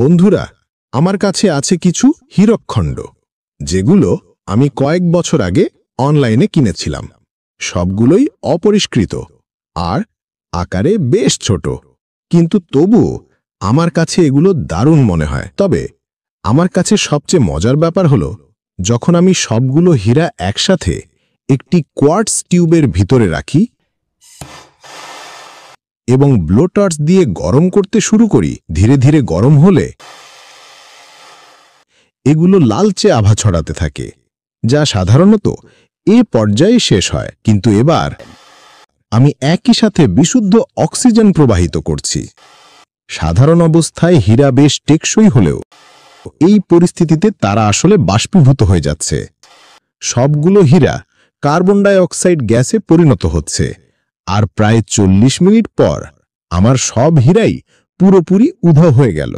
বন্ধুরা, আমার কাছে আছে কিছু হীরকখণ্ড, যেগুলো আমি কয়েক বছর আগে অনলাইনে কিনেছিলাম। সবগুলোই অপরিষ্কৃত আর আকারে বেশ ছোট, কিন্তু তবুও আমার কাছে এগুলো দারুণ মনে হয়। তবে আমার কাছে সবচেয়ে মজার ব্যাপার হলো, যখন আমি সবগুলো হীরা একসাথে একটি কোয়ার্টজ টিউবের ভিতরে রাখি এবং ব্লো টর্চ দিয়ে গরম করতে শুরু করি। ধীরে ধীরে গরম হলে এগুলো লালচে আভা ছড়াতে থাকে, যা সাধারণত এ পর্যায়ে শেষ হয়। কিন্তু এবার আমি একই সাথে বিশুদ্ধ অক্সিজেন প্রবাহিত করছি। সাধারণ অবস্থায় হীরা বেশ টেকসই হলেও এই পরিস্থিতিতে তারা আসলে বাষ্পীভূত হয়ে যাচ্ছে। সবগুলো হীরা কার্বন ডাই অক্সাইড গ্যাসে পরিণত হচ্ছে, আর প্রায় 40 মিনিট পর আমার সব হীরাই পুরোপুরি উধাও হয়ে গেল।